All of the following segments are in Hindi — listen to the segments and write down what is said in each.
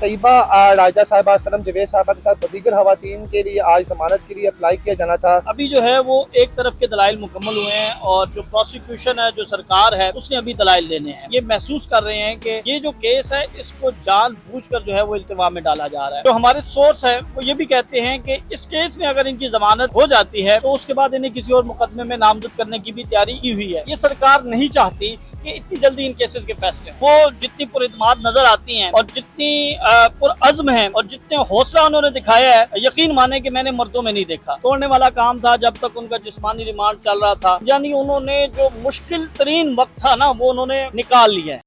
तैयबा राजा साहिबा सनम जवेद साहिबा के साथ दीगर खवातीन के लिए आज जमानत के लिए अप्लाई किया जाना था। अभी जो है वो एक तरफ के दलाइल मुकम्मल हुए हैं और जो प्रोसिक्यूशन है, जो सरकार है, उसने अभी दलाइल देने हैं। ये महसूस कर रहे हैं कि ये जो केस है इसको जानबूझकर जो है वो इल्तिवा में डाला जा रहा है। जो हमारे सोर्स है वो ये भी कहते हैं कि इस केस में अगर इनकी जमानत हो जाती है तो उसके बाद इन्हें किसी और मुकदमे में नामजद करने की भी तैयारी की हुई है। ये सरकार नहीं चाहती कि इतनी जल्दी इन केसेस के फैसले वो जितनी पुरइत्माद नजर आती हैं और जितनी पुरअज़्म है और जितने हौसला उन्होंने दिखाया है, यकीन माने कि मैंने मर्दों में नहीं देखा। तोड़ने वाला काम था जब तक उनका जिस्मानी रिमांड चल रहा था, यानी उन्होंने जो मुश्किल तरीन वक्त था ना वो उन्होंने निकाल लिया है।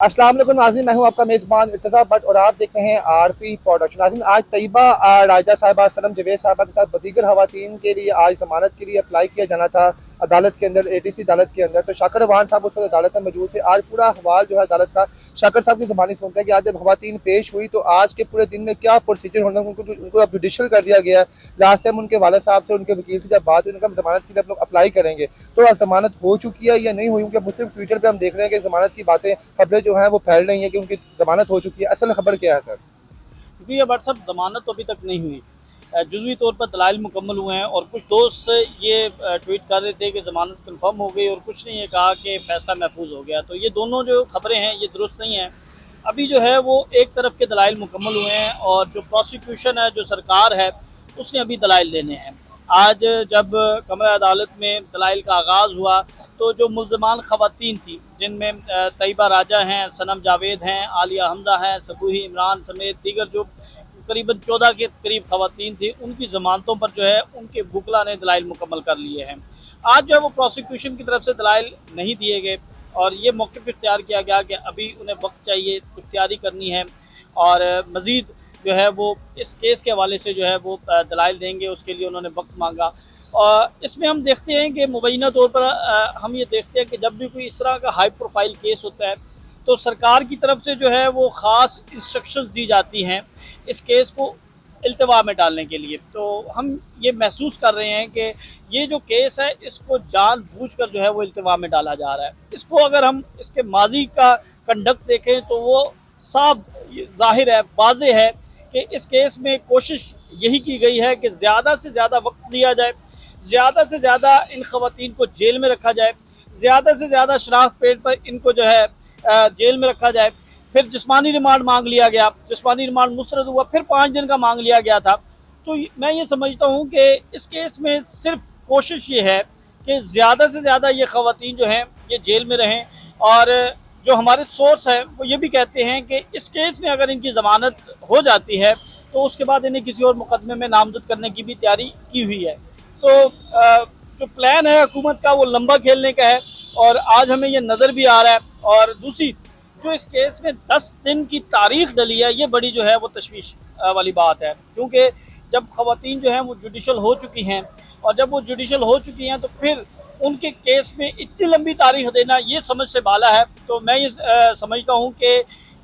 अस्सलाम वालेकुम नाज़रीन, मैं हूं आपका मेज़बान इर्तज़ा भट्ट और आप देख रहे हैं आरपी प्रोडक्शन। नाज़रीन, आज तैयबा राजा साहिबा सनम जवेद साहिबा के साथ दीगर खवातीन के लिए आज जमानत के लिए अप्लाई किया जाना था अदालत के अंदर, एटीसी अदालत के अंदर। तो शाकर रवान साहब उस पर अदालत में मौजूद थे। आज पूरा अहवाल जो है अदालत का शाकर साहब की ज़बानी सुनते हैं कि आज जब खवातीन पेश हुई तो आज के पूरे दिन में क्या प्रोसीजर होना, उनको अब जुडिशल कर दिया गया है। लास्ट टाइम उनके वालिद साहब से, उनके वकील से जब बात हुई, उनका जमानत के लिए आप लोग अप्लाई करेंगे, तो जमानत हो चुकी है या नहीं हुई? क्योंकि मुस्लिम ट्विटर पर हम देख रहे हैं कि जमानत की बातें, खबरें जो हैं वो फैल रही हैं कि उनकी जमानत हो चुकी है। असल खबर क्या है सर? क्योंकि ये बट सब जमानत तो अभी तक नहीं हुई, जुज़वी तौर पर दलाइल मुकम्मल हुए हैं और कुछ दोस्त ये ट्वीट कर रहे थे कि ज़मानत कंफर्म हो गई और कुछ ने ये कहा कि फ़ैसला महफूज हो गया। तो ये दोनों जो खबरें हैं ये दुरुस्त नहीं हैं। अभी जो है वो एक तरफ के दलाइल मुकम्मल हुए हैं और जो प्रोसिक्यूशन है, जो सरकार है, उसने अभी दलाइल देने हैं। आज जब कमरा अदालत में दलाइल का आगाज़ हुआ तो जो मुल्ज़मान ख़वातीन थी, जिनमें तैयबा राजा हैं, सनम जावेद हैं, आलिया हमजा हैं, सबूही इमरान समेत दीगर जो करीबन 14 के करीब खवातीन थी, उनकी ज़मानतों पर जो है उनके वकला ने दलाइल मुकम्मल कर लिए हैं। आज जो है वो प्रोसिक्यूशन की तरफ से दलाइल नहीं दिए गए और ये मौक़िफ़ इख्तियार किया गया कि अभी उन्हें वक्त चाहिए, कुछ तैयारी करनी है और मज़ीद जो है वो इस केस के हवाले से जो है वो दलाइल देंगे, उसके लिए उन्होंने वक्त मांगा। और इसमें हम देखते हैं कि मुबैना तौर पर हम ये देखते हैं कि जब भी कोई इस तरह का हाई प्रोफाइल केस होता है तो सरकार की तरफ से जो है वो ख़ास इंस्ट्रक्शंस दी जाती हैं इस केस को इल्तिवा में डालने के लिए। तो हम ये महसूस कर रहे हैं कि ये जो केस है इसको जानबूझकर जो है वो इल्तिवा में डाला जा रहा है। इसको अगर हम इसके माजी का कंडक्ट देखें तो वो साफ ज़ाहिर है, वाज़ेह है कि इस केस में कोशिश यही की गई है कि ज़्यादा से ज़्यादा वक्त लिया जाए, ज़्यादा से ज़्यादा इन खवातीन को जेल में रखा जाए, ज़्यादा से ज़्यादा शनाख्त पेड पर इनको जो है जेल में रखा जाए। फिर जिस्मानी रिमांड मांग लिया गया, जिस्मानी रिमांड मुस्तरद हुआ, फिर 5 दिन का मांग लिया गया था। तो मैं ये समझता हूँ कि इस केस में सिर्फ कोशिश ये है कि ज़्यादा से ज़्यादा ये खवातीन जो हैं ये जेल में रहें और जो हमारे सोर्स हैं वो ये भी कहते हैं कि इस केस में अगर इनकी ज़मानत हो जाती है तो उसके बाद इन्हें किसी और मुकदमे में नामजद करने की भी तैयारी की हुई है। तो जो प्लान है हुकूमत का वो लंबा खेलने का है और आज हमें ये नज़र भी आ रहा है। और दूसरी जो इस केस में 10 दिन की तारीख डली है, ये बड़ी जो है वो तशवीश वाली बात है, क्योंकि जब खवातीन जो हैं वो जुडिशल हो चुकी हैं और जब वो जुडिशल हो चुकी हैं तो फिर उनके केस में इतनी लंबी तारीख देना ये समझ से बाला है। तो मैं ये समझता हूँ कि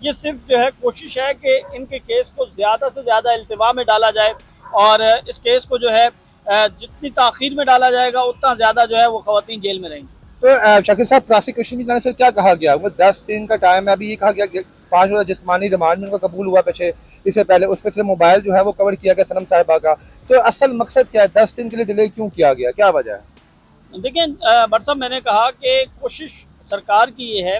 ये सिर्फ जो है कोशिश है कि इनके केस को ज़्यादा से ज़्यादा इल्तिवा में डाला जाए और इस केस को जो है जितनी ताख़ीर में डाला जाएगा उतना ज़्यादा जो है वो खवातीन जेल में रहेंगी। तो शाकिर साहब, प्रोसिक्यूशन की तरफ से क्या कहा गया? वो 10 दिन का टाइम है। अभी ये कहा गया 5 रोज़ा जिस्मानी रिमांड में उनका कबूल हुआ पीछे, इससे पहले उस पर से मोबाइल जो है वो कवर किया गया सनम साहिबा का। तो असल मकसद क्या है? 10 दिन के लिए डिले क्यों किया गया, क्या वजह है? देखिए भट्ट साहब, मैंने कहा कि कोशिश सरकार की ये है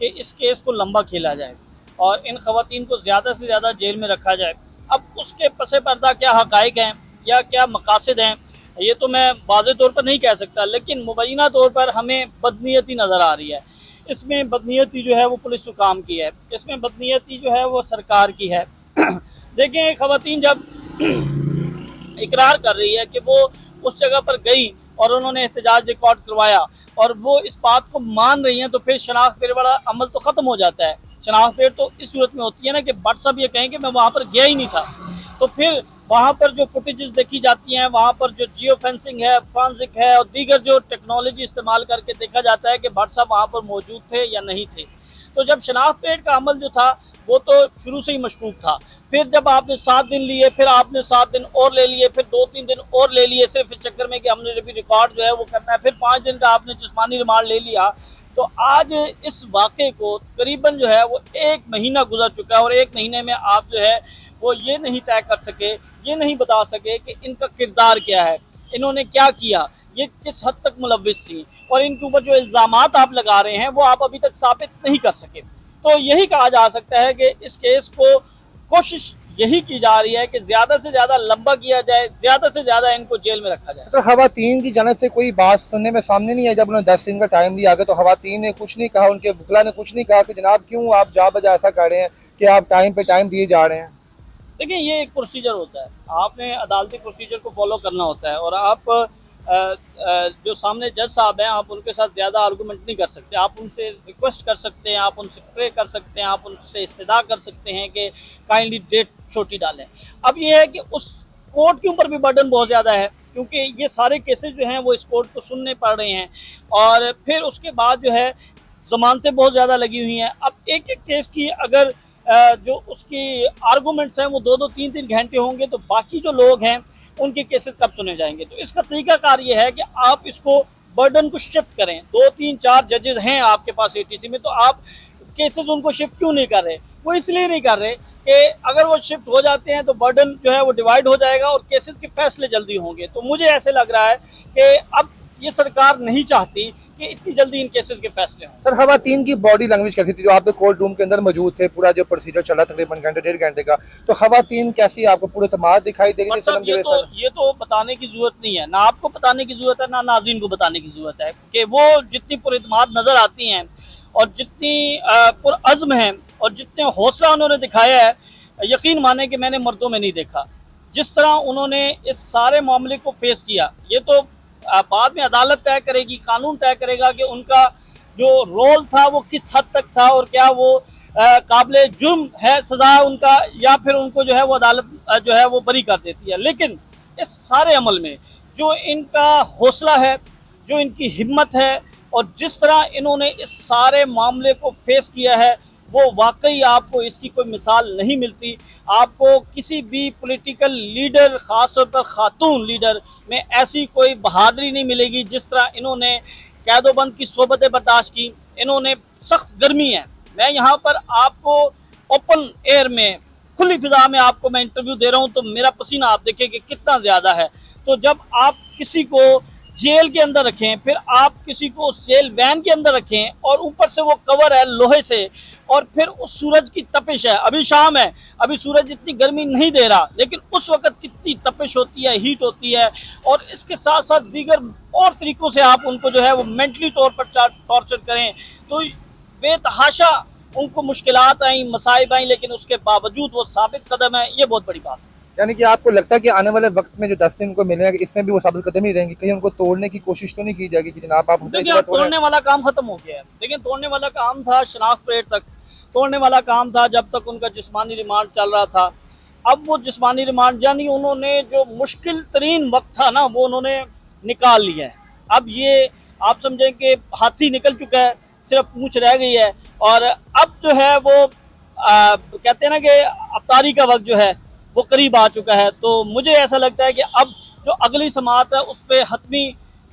कि इस केस को लंबा खेला जाए और इन खवातीन को ज़्यादा से ज़्यादा जेल में रखा जाए। अब उसके पसे पर्दा क्या हक़ाइक़ हैं या क्या मकासद हैं ये तो मैं वाज़े तौर पर नहीं कह सकता, लेकिन मुबैना तौर पर हमें बदनीयती नज़र आ रही है। इसमें बदनीयती जो है वो पुलिस हुकाम की है, इसमें बदनीयती जो है वो सरकार की है। देखें, खवातीन जब इकरार कर रही है कि वो उस जगह पर गई और उन्होंने एहतजाज रिकॉर्ड करवाया और वो इस बात को मान रही हैं तो फिर शनाख्त पेड वाला अमल तो ख़त्म हो जाता है। शनाख्त पेड तो इस सूरत में होती है ना कि भट्ट साहब ये कहें कि मैं वहाँ पर गया ही नहीं था, तो फिर वहाँ पर जो फुटेजेस देखी जाती हैं, वहाँ पर जो जियो फेंसिंग है, फॉरेंसिक है और दीगर जो टेक्नोलॉजी इस्तेमाल करके देखा जाता है कि भट्ट साहब वहाँ पर मौजूद थे या नहीं थे। तो जब शनाख्त पेड का अमल जो था वो तो शुरू से ही मशकूक था। फिर जब आपने 7 दिन लिए, फिर आपने 7 दिन और ले लिए, फिर 2-3 दिन और ले लिए सिर्फ इस चक्कर में कि हमने अभी रिकॉर्ड जो है वो करना है, फिर 5 दिन का आपने जिस्मानी रिमांड ले लिया, तो आज इस वाक़े को करीबन जो है वो 1 महीना गुजर चुका है और 1 महीने में आप जो है वो ये नहीं तय कर सके, ये नहीं बता सके कि इनका किरदार क्या है, इन्होंने क्या किया, ये किस हद तक मुलव्विस थी, और इनके ऊपर जो इल्ज़ामात आप लगा रहे हैं वो आप अभी तक साबित नहीं कर सके। तो यही कहा जा सकता है कि इस केस को कोशिश यही की जा रही है कि ज़्यादा से ज़्यादा लंबा किया जाए, ज़्यादा से ज़्यादा इनको जेल में रखा जाए। तो खवातीन की जानब से कोई बात सुनने में सामने नहीं है? जब उन्होंने 10 दिन का टाइम दिया गया तो खवातीन ने कुछ नहीं कहा, उनके वकला ने कुछ नहीं कहा कि जनाब क्यों आप जा बजा ऐसा कर रहे हैं कि आप टाइम पे टाइम दिए जा रहे हैं? देखिए, ये एक प्रोसीजर होता है, आपने अदालती प्रोसीजर को फॉलो करना होता है, और आप जो सामने जज साहब हैं आप उनके साथ ज़्यादा आर्गूमेंट नहीं कर सकते। आप उनसे रिक्वेस्ट कर सकते हैं, आप उनसे प्रे कर सकते हैं, आप उनसे इस्तदा कर सकते हैं कि काइंडली डेट छोटी डालें। अब ये है कि उस कोर्ट के ऊपर भी बर्डन बहुत ज़्यादा है, क्योंकि ये सारे केसेस जो हैं वो इस कोर्ट को सुनने पड़ रहे हैं, और फिर उसके बाद जो है ज़मानतें बहुत ज़्यादा लगी हुई हैं। अब एक एक केस की अगर जो उसकी आर्गूमेंट्स हैं वो 2-2 3-3 घंटे होंगे, तो बाकी जो लोग हैं उनके केसेस कब सुने जाएंगे? तो इसका तरीकाकार ये है कि आप इसको बर्डन को शिफ्ट करें। 2-3-4 जजेस हैं आपके पास एटीसी में, तो आप केसेस उनको शिफ्ट क्यों नहीं कर रहे? वो इसलिए नहीं कर रहे कि अगर वो शिफ्ट हो जाते हैं तो बर्डन जो है वो डिवाइड हो जाएगा और केसेस के फैसले जल्दी होंगे। तो मुझे ऐसे लग रहा है कि अब ये सरकार नहीं चाहती कि इतनी जल्दी इन केसेस के फैसले हों। सर, खवातीन की बॉडी लैंग्वेज कैसी थी? जो आप कोर्ट रूम के अंदर मौजूद थे, पूरा जो प्रोसीजर चला तकरीबन घंटे 1.5 घंटे का, तो खवातीन कैसी आपको पूरे तमाम दिखाई दे रही थी? सनम जवेद सर, ये तो बताने की जरूरत नहीं है, ना आपको बताने की जरूरत है, ना नाज़रीन को बताने की जरूरत है, कि वो जितनी पुरइत्माद नजर आती हैं और जितनी पुरअज़्म हैं और जितने हौसला उन्होंने दिखाया है, यकीन माने कि मैंने मर्दों में नहीं देखा। जिस तरह उन्होंने इस सारे मामले को फेस किया, ये तो बाद में अदालत तय करेगी, कानून तय करेगा कि उनका जो रोल था वो किस हद तक था और क्या वो काबिल जुर्म है सज़ा उनका, या फिर उनको जो है वो अदालत जो है वो बरी कर देती है। लेकिन इस सारे अमल में जो इनका हौसला है, जो इनकी हिम्मत है, और जिस तरह इन्होंने इस सारे मामले को फेस किया है, वो वाकई आपको इसकी कोई मिसाल नहीं मिलती। आपको किसी भी पॉलिटिकल लीडर, ख़ासतौर पर ख़ातून लीडर में ऐसी कोई बहादुरी नहीं मिलेगी जिस तरह इन्होंने कैदोबंद की सोबतें बर्दाश्त की। इन्होंने सख्त गर्मी है, मैं यहाँ पर आपको ओपन एयर में, खुली फिजा में आपको मैं इंटरव्यू दे रहा हूँ, तो मेरा पसीना आप देखें कि कितना ज़्यादा है। तो जब आप किसी को जेल के अंदर रखें, फिर आप किसी को जेल वैन के अंदर रखें, और ऊपर से वो कवर है लोहे से, और फिर उस सूरज की तपिश है, अभी शाम है, अभी सूरज इतनी गर्मी नहीं दे रहा, लेकिन उस वक्त कितनी तपिश होती है, हीट होती है, और इसके साथ साथ दीगर और तरीक़ों से आप उनको जो है वो मेंटली तौर पर टॉर्चर करें, तो बेतहाशा उनको मुश्किलात आई, मसाइब आई, लेकिन उसके बावजूद वो साबित कदम है। ये बहुत बड़ी बात है। यानी कि आपको लगता है कि आने वाले वक्त में जो 10 दिन को मिलेंगे इसमें भी वो साबित कदम ही रहेंगी, कहीं उनको तोड़ने की कोशिश तो नहीं की जाएगी कि जनाब आप तोड़ने वाला काम खत्म हो गया है। लेकिन तोड़ने वाला काम था शनाख्त परेड तक, तोड़ने वाला काम था जब तक उनका जिस्मानी रिमांड चल रहा था। अब वो जिस्मानी रिमांड, यानी उन्होंने जो मुश्किल तरीन वक्त था ना, वो उन्होंने निकाल लिया है। अब ये आप समझें कि हाथी निकल चुका है, सिर्फ पूंछ रह गई है, और अब जो है वो कहते हैं ना कि अफ्तारी का वक्त जो है वो करीब आ चुका है। तो मुझे ऐसा लगता है कि अब जो अगली समाअत है उस पर हतमी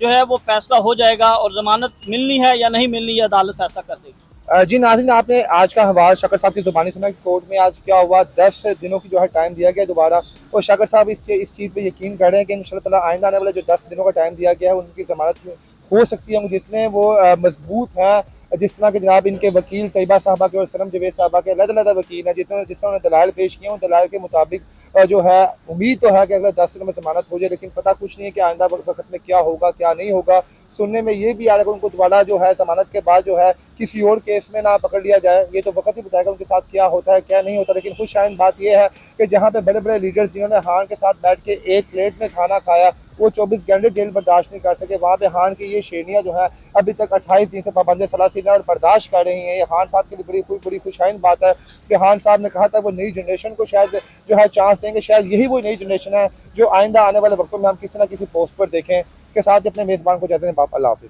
जो है वो फैसला हो जाएगा, और जमानत मिलनी है या नहीं मिलनी है अदालत फैसला कर देगी। जी नाज़रीन, आपने आज का हवाला शाकर साहब की ज़ुबानी सुना कि कोर्ट में आज क्या हुआ, 10 दिनों की जो है टाइम दिया गया दोबारा, और शाकर साहब इस चीज़ पे यकीन कर रहे हैं कि इंशाअल्लाह ताला आइंदा आने वाले जो 10 दिनों का टाइम दिया गया है उनकी ज़मानत हो सकती है। जितने वो मजबूत हैं, जिस तरह के जनाब इनके वकील तैयबा साहबा के और सनम जवेद साहबा के अलग-अलग वकील हैं, जिस तरह उन्होंने दलाइल पेश किए, उन दलाइल के मुताबिक जो है उम्मीद तो है कि अगले 10 दिनों में ज़मानत हो जाए, लेकिन पता कुछ नहीं है कि आइंदा वक्त में क्या होगा क्या नहीं होगा। सुनने में ये भी आ रहा है कि उनको दोबारा जो है ज़मानत के बाद जो है किसी और केस में ना पकड़ लिया जाए। ये तो वक्त ही बताएगा उनके साथ क्या होता है क्या नहीं होता। लेकिन खुशहाइन बात यह है कि जहाँ पे बड़े बड़े लीडर्स जिन्होंने हान के साथ बैठ के एक प्लेट में खाना खाया, वो 24 घंटे जेल बर्दाश्त नहीं कर सके। वहाँ पे हान की ये श्रेणियाँ जो है अभी तक 28 दिन से पाबंद सलासी और बर्दाश्त कर रही हैं। ये हान साहब के लिए बड़ी खुशहाइन बात है कि हान साहब ने कहा था वो नई जनरेशन को शायद जो है चांस देंगे। शायद यही वो नई जनरेशन है जो आइंदा आने वाले वक्तों में हम किसी ना किसी पोस्ट पर देखें। इसके साथ ही अपने मेज़बान को कहते हैं बाप अल्लाह हाफिज़।